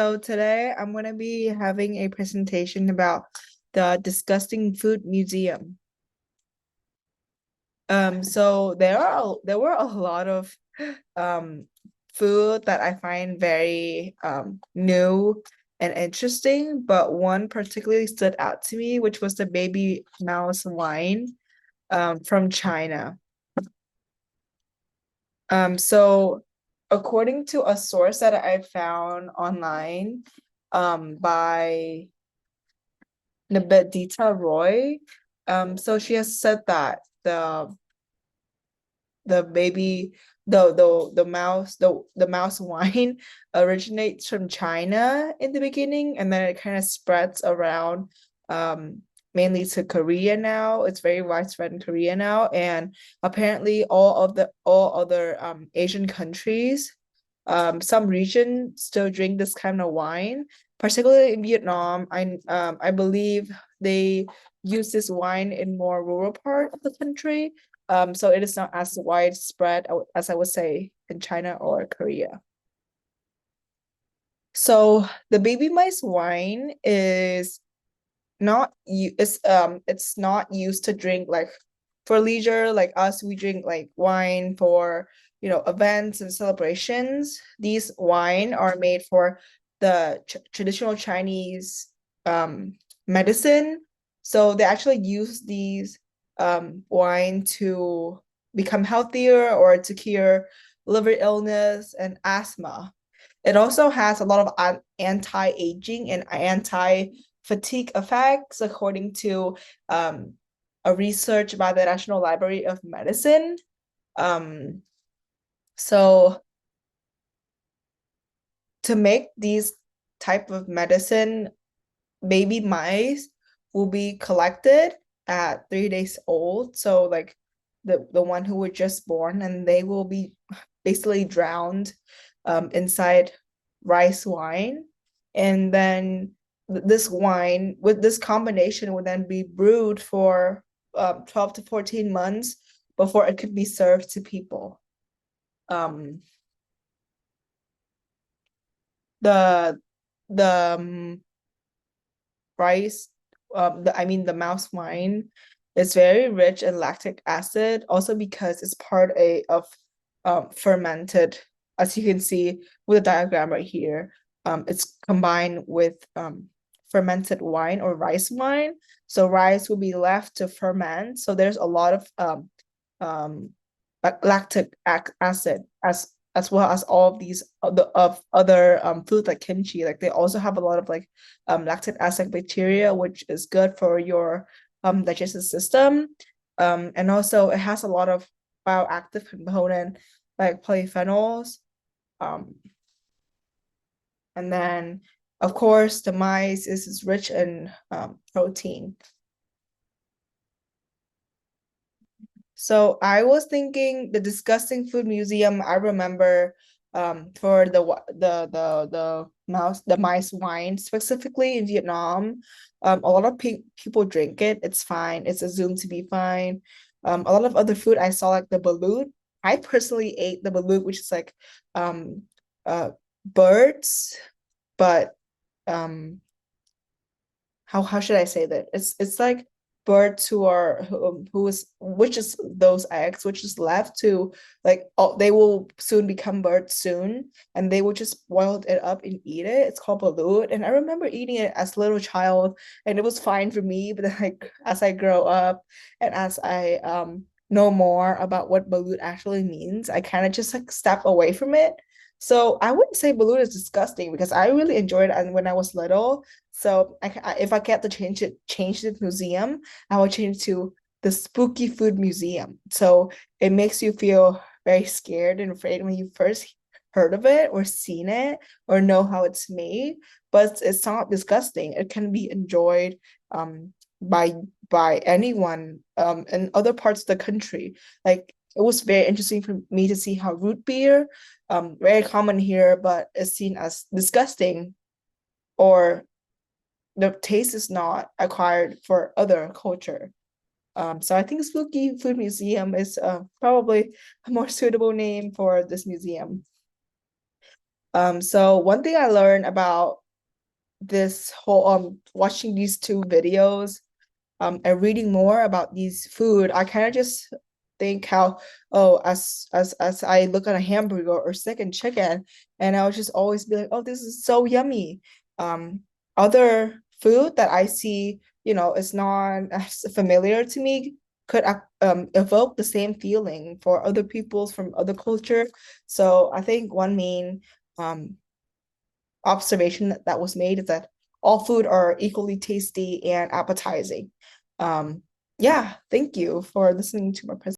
So today I'm going to be having a presentation about the Disgusting Food Museum. So there were a lot of um food that I find very new and interesting, but one particularly stood out to me, which was the baby mouse wine from China. So according to a source that I found online by Nabedita Roy. So she has said that the baby the mouse wine originates from China in the beginning, and then it kind of spreads around mainly to Korea now. It's very widespread in Korea now, and apparently all other Asian countries, some regions still drink this kind of wine, particularly in Vietnam. I believe they use this wine in more rural part of the country. So it is not as widespread as I would say in China or Korea. So the baby mice wine is not you it's not used to drink like for leisure like us. We drink like wine for events and celebrations. These wine are made for the traditional Chinese medicine. So they actually use these wine to become healthier or to cure liver illness and asthma. It also has a lot of anti-aging and anti-fatigue effects, according to a research by the National Library of Medicine. Um, so to make these type of medicine, baby mice will be collected at 3 days old. So like the one who were just born, and they will be basically drowned inside rice wine. And then this wine with this combination would then be brewed for 12 to 14 months before it could be served to people. Um, the the rice, the mouse wine is very rich in lactic acid, also because it's part of fermented, as you can see with the diagram right here. It's combined with fermented wine or rice wine. So rice will be left to ferment. So there's a lot of um, lactic acid as well as all of these other food like kimchi. Like they also have a lot of like lactic acid bacteria, which is good for your digestive system. And also it has a lot of bioactive component like polyphenols. Um, and then of course the mice is rich in protein. So I was thinking the Disgusting Food Museum. I remember for the mice wine specifically in Vietnam. A lot of people drink it. It's fine. It's assumed to be fine. A lot of other food I saw like the balut. I personally ate the balut, which is like um birds, but um how should I say that? It's like birds who is which is those eggs which is left to like they will soon become birds soon, and they will just boil it up and eat it. It's called balut, and I remember eating it as a little child, and it was fine for me. But then, like as I grow up and as I know more about what balut actually means, I kind of just like step away from it. So I wouldn't say balut is disgusting because I really enjoyed it when I was little. So if I get to change the museum, I will change to the Spooky Food Museum. So it makes you feel very scared and afraid when you first heard of it or seen it or know how it's made, but it's not disgusting. It can be enjoyed by anyone in other parts of the country. Like it was very interesting for me to see how root beer, very common here, but is seen as disgusting, or the taste is not acquired for other culture. So I think Spooky Food Museum is probably a more suitable name for this museum. So one thing I learned about this whole watching these two videos and reading more about these food, I kind of just think how, oh, as I look at a hamburger or steak and chicken, and I'll just always be like, oh, this is so yummy. Other food that I see, is not as familiar to me could evoke the same feeling for other people's from other culture. So I think one main um observation that was made is that all food are equally tasty and appetizing. Um, yeah, thank you for listening to my presentation.